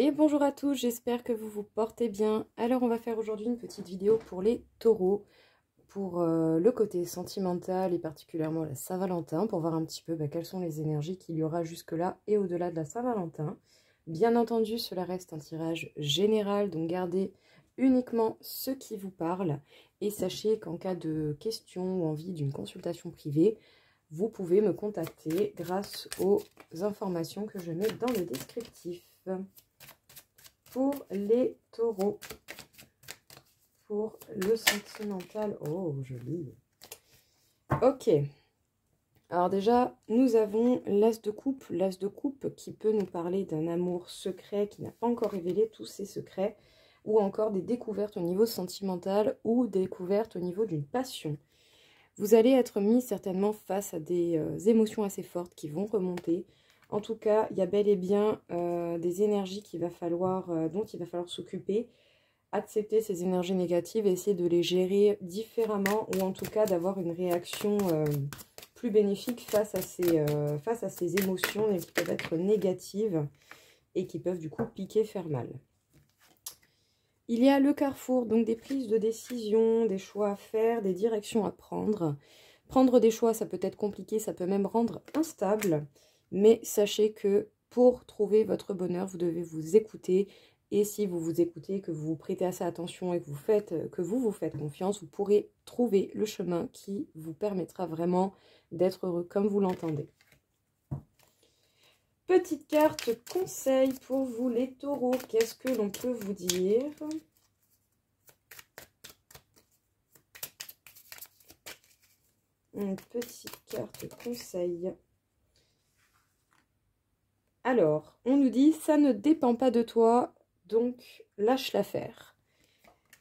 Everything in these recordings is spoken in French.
Et bonjour à tous, j'espère que vous vous portez bien. Alors on va faire aujourd'hui une petite vidéo pour les taureaux, pour le côté sentimental et particulièrement la Saint-Valentin, pour voir un petit peu quelles sont les énergies qu'il y aura jusque-là et au-delà de la Saint-Valentin. Bien entendu, cela reste un tirage général, donc gardez uniquement ce qui vous parle. Et sachez qu'en cas de questions ou envie d'une consultation privée, vous pouvez me contacter grâce aux informations que je mets dans le descriptif. Pour les taureaux, pour le sentimental, oh joli. Ok, alors déjà nous avons l'as de coupe qui peut nous parler d'un amour secret qui n'a pas encore révélé tous ses secrets, ou encore des découvertes au niveau sentimental ou des découvertes au niveau d'une passion. Vous allez être mis certainement face à des émotions assez fortes qui vont remonter. En tout cas, il y a bel et bien des énergies dont il va falloir s'occuper, accepter ces énergies négatives et essayer de les gérer différemment, ou en tout cas d'avoir une réaction plus bénéfique face à ces émotions qui peuvent être négatives et qui peuvent du coup piquer, faire mal. Il y a le carrefour, donc des prises de décision, des choix à faire, des directions à prendre. Prendre des choix, ça peut être compliqué, ça peut même rendre instable. Mais sachez que pour trouver votre bonheur, vous devez vous écouter. Et si vous vous écoutez, que vous vous prêtez assez attention et que vous vous faites confiance, vous pourrez trouver le chemin qui vous permettra vraiment d'être heureux comme vous l'entendez. Petite carte conseil pour vous les taureaux. Qu'est-ce que l'on peut vous dire? Une petite carte conseil. Alors, on nous dit, ça ne dépend pas de toi, donc lâche l'affaire.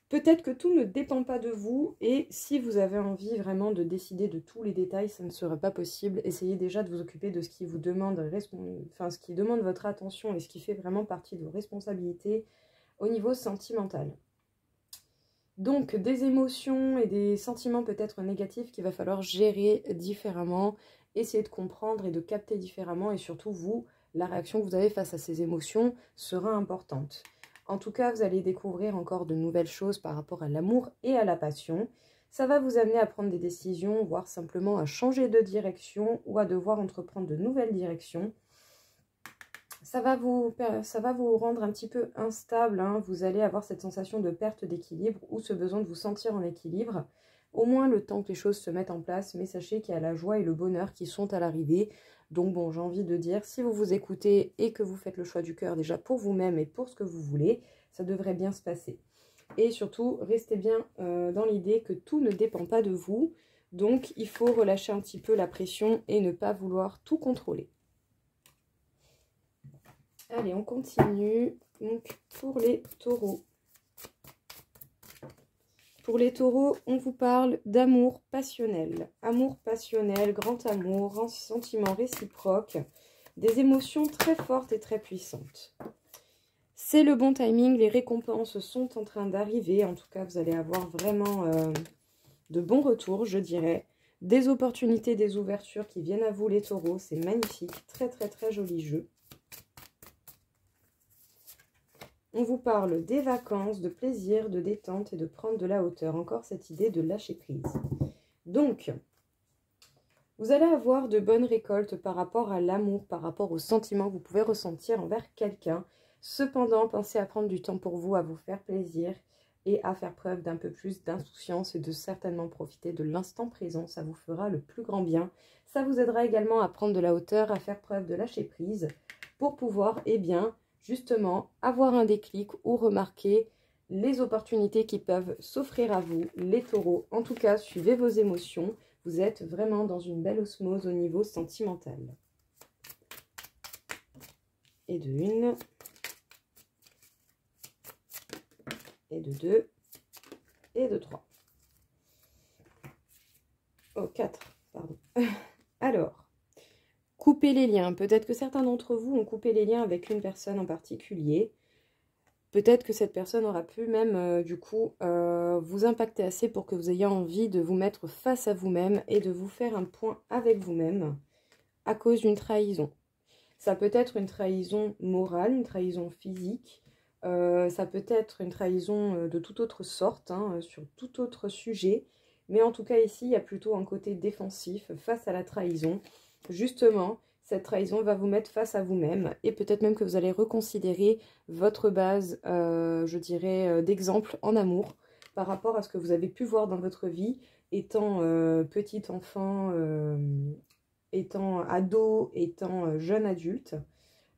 Peut-être que tout ne dépend pas de vous, et si vous avez envie vraiment de décider de tous les détails, ça ne sera pas possible. Essayez déjà de vous occuper de ce qui vous demande, ce qui demande votre attention et ce qui fait vraiment partie de vos responsabilités au niveau sentimental. Donc, des émotions et des sentiments peut-être négatifs qu'il va falloir gérer différemment, essayer de comprendre et de capter différemment, et surtout vous, la réaction que vous avez face à ces émotions sera importante. En tout cas, vous allez découvrir encore de nouvelles choses par rapport à l'amour et à la passion. Ça va vous amener à prendre des décisions, voire simplement à changer de direction ou à devoir entreprendre de nouvelles directions. Ça va vous rendre un petit peu instable, hein. Vous allez avoir cette sensation de perte d'équilibre ou ce besoin de vous sentir en équilibre. Au moins le temps que les choses se mettent en place, mais sachez qu'il y a la joie et le bonheur qui sont à l'arrivée. Donc bon, j'ai envie de dire, si vous vous écoutez et que vous faites le choix du cœur déjà pour vous-même et pour ce que vous voulez, ça devrait bien se passer. Et surtout, restez bien dans l'idée que tout ne dépend pas de vous. Donc il faut relâcher un petit peu la pression et ne pas vouloir tout contrôler. Allez, on continue. Donc, pour les taureaux. Pour les taureaux, on vous parle d'amour passionnel. Amour passionnel, grand amour, sentiment réciproque, des émotions très fortes et très puissantes. C'est le bon timing, les récompenses sont en train d'arriver. En tout cas, vous allez avoir vraiment de bons retours, je dirais. Des opportunités, des ouvertures qui viennent à vous, les taureaux. C'est magnifique, très très très joli jeu. On vous parle des vacances, de plaisir, de détente et de prendre de la hauteur. Encore cette idée de lâcher prise. Donc, vous allez avoir de bonnes récoltes par rapport à l'amour, par rapport aux sentiments que vous pouvez ressentir envers quelqu'un. Cependant, pensez à prendre du temps pour vous, à vous faire plaisir et à faire preuve d'un peu plus d'insouciance et de certainement profiter de l'instant présent. Ça vous fera le plus grand bien. Ça vous aidera également à prendre de la hauteur, à faire preuve de lâcher prise pour pouvoir, justement, avoir un déclic ou remarquer les opportunités qui peuvent s'offrir à vous, les taureaux. En tout cas, suivez vos émotions. Vous êtes vraiment dans une belle osmose au niveau sentimental. Et de 1. Et de 2. Et de 3. Oh, 4, pardon. Alors, couper les liens. Peut-être que certains d'entre vous ont coupé les liens avec une personne en particulier. Peut-être que cette personne aura pu même, vous impacter assez pour que vous ayez envie de vous mettre face à vous-même et de vous faire un point avec vous-même à cause d'une trahison. Ça peut être une trahison morale, une trahison physique, ça peut être une trahison de toute autre sorte, hein, sur tout autre sujet. Mais en tout cas ici, il y a plutôt un côté défensif face à la trahison. Justement, cette trahison va vous mettre face à vous-même et peut-être même que vous allez reconsidérer votre base, je dirais, d'exemple en amour par rapport à ce que vous avez pu voir dans votre vie, étant petit enfant, étant ado, étant jeune adulte.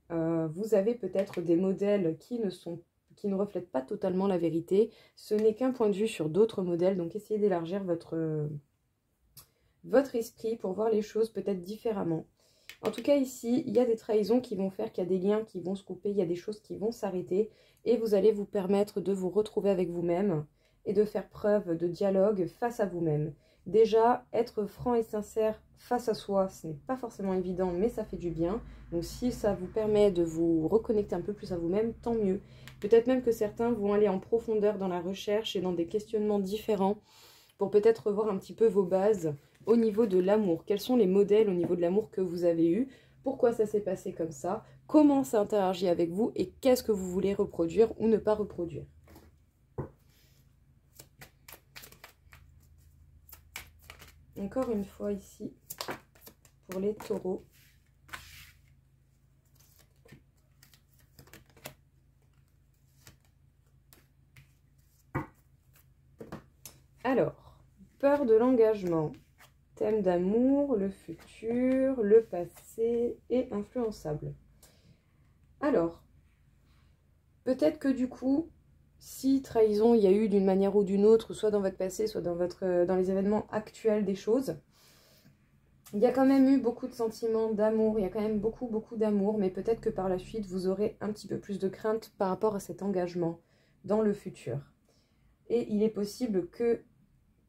Vous avez peut-être des modèles qui ne reflètent pas totalement la vérité. Ce n'est qu'un point de vue sur d'autres modèles, donc essayez d'élargir votre esprit pour voir les choses peut-être différemment. En tout cas ici, il y a des trahisons qui vont faire qu'il y a des liens qui vont se couper, il y a des choses qui vont s'arrêter et vous allez vous permettre de vous retrouver avec vous-même et de faire preuve de dialogue face à vous-même. Déjà, être franc et sincère face à soi, ce n'est pas forcément évident, mais ça fait du bien. Donc si ça vous permet de vous reconnecter un peu plus à vous-même, tant mieux. Peut-être même que certains vont aller en profondeur dans la recherche et dans des questionnements différents pour peut-être revoir un petit peu vos bases au niveau de l'amour. Quels sont les modèles au niveau de l'amour que vous avez eu? Pourquoi ça s'est passé comme ça? Comment ça interagit avec vous? Et qu'est-ce que vous voulez reproduire ou ne pas reproduire? Encore une fois ici, pour les taureaux. Alors, peur de l'engagement, thème d'amour, le futur, le passé et influençable. Alors, peut-être que du coup, si trahison il y a eu d'une manière ou d'une autre, soit dans votre passé, soit dans les événements actuels des choses, il y a quand même eu beaucoup de sentiments d'amour, il y a quand même beaucoup d'amour, mais peut-être que par la suite, vous aurez un petit peu plus de crainte par rapport à cet engagement dans le futur. Et il est possible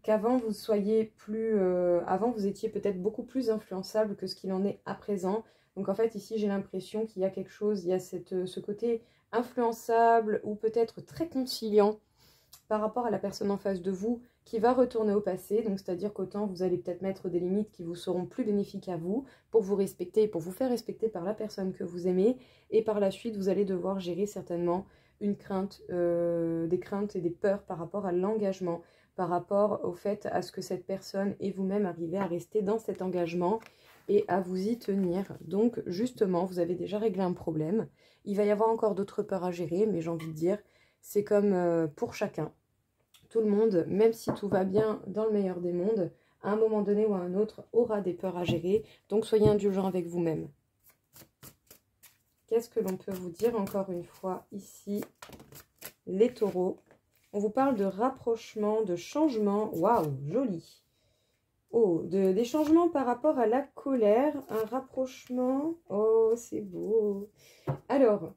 qu'avant vous soyez avant vous étiez peut-être beaucoup plus influençable que ce qu'il en est à présent. Donc en fait ici j'ai l'impression qu'il y a quelque chose, il y a ce côté influençable ou peut-être très conciliant par rapport à la personne en face de vous qui va retourner au passé. Donc c'est-à-dire qu'autant vous allez peut-être mettre des limites qui vous seront plus bénéfiques à vous pour vous respecter et pour vous faire respecter par la personne que vous aimez. Et par la suite vous allez devoir gérer certainement une crainte, des craintes et des peurs par rapport à l'engagement, par rapport au fait à ce que cette personne et vous-même arrivez à rester dans cet engagement et à vous y tenir. Donc justement, vous avez déjà réglé un problème. Il va y avoir encore d'autres peurs à gérer, mais j'ai envie de dire, c'est comme pour chacun. Tout le monde, même si tout va bien dans le meilleur des mondes, à un moment donné ou à un autre, aura des peurs à gérer. Donc soyez indulgents avec vous-même. Qu'est-ce que l'on peut vous dire encore une fois ici, les taureaux? On vous parle de rapprochement, de changement. Waouh, joli. Oh, des changements par rapport à la colère. Un rapprochement. Oh, c'est beau. Alors,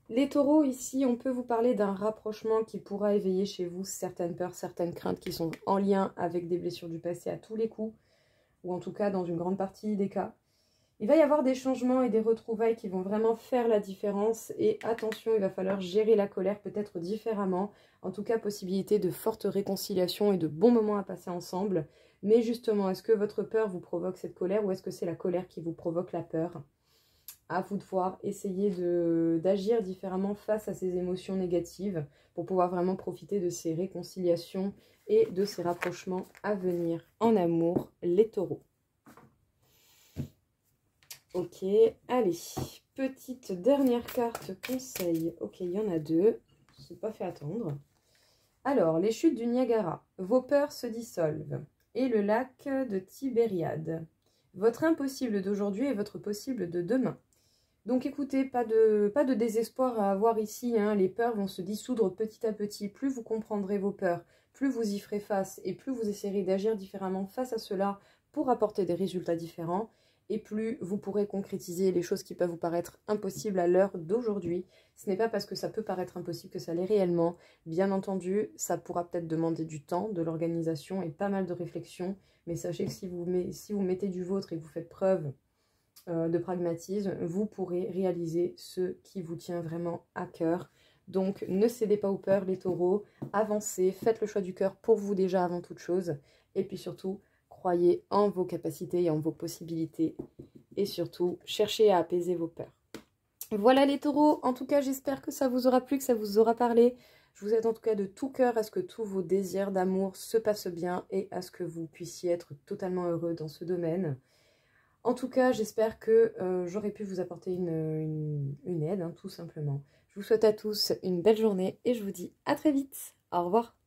les taureaux, ici, on peut vous parler d'un rapprochement qui pourra éveiller chez vous certaines peurs, certaines craintes qui sont en lien avec des blessures du passé à tous les coups, ou en tout cas dans une grande partie des cas. Il va y avoir des changements et des retrouvailles qui vont vraiment faire la différence. Et attention, il va falloir gérer la colère peut-être différemment. En tout cas, possibilité de fortes réconciliations et de bons moments à passer ensemble. Mais justement, est-ce que votre peur vous provoque cette colère ou est-ce que c'est la colère qui vous provoque la peur? À vous de voir, essayer d'agir différemment face à ces émotions négatives pour pouvoir vraiment profiter de ces réconciliations et de ces rapprochements à venir en amour, les taureaux. Ok, allez, petite dernière carte conseil. Ok, il y en a deux, je ne suis pas fait attendre. Alors, les chutes du Niagara, vos peurs se dissolvent. Et le lac de Tibériade, votre impossible d'aujourd'hui et votre possible de demain. Donc écoutez, pas de désespoir à avoir ici, hein. Les peurs vont se dissoudre petit à petit. Plus vous comprendrez vos peurs, plus vous y ferez face et plus vous essaierez d'agir différemment face à cela pour apporter des résultats différents. Et plus vous pourrez concrétiser les choses qui peuvent vous paraître impossibles à l'heure d'aujourd'hui. Ce n'est pas parce que ça peut paraître impossible que ça l'est réellement. Bien entendu, ça pourra peut-être demander du temps, de l'organisation et pas mal de réflexion. Mais sachez que si vous mettez du vôtre et que vous faites preuve de pragmatisme, vous pourrez réaliser ce qui vous tient vraiment à cœur. Donc ne cédez pas aux peurs, les taureaux, avancez, faites le choix du cœur pour vous déjà avant toute chose. Et puis surtout, croyez en vos capacités et en vos possibilités. et surtout, cherchez à apaiser vos peurs. Voilà les taureaux, en tout cas j'espère que ça vous aura plu, que ça vous aura parlé. Je vous aide en tout cas de tout cœur à ce que tous vos désirs d'amour se passent bien et à ce que vous puissiez être totalement heureux dans ce domaine. En tout cas, j'espère que j'aurai pu vous apporter une aide, hein, tout simplement. Je vous souhaite à tous une belle journée et je vous dis à très vite. Au revoir.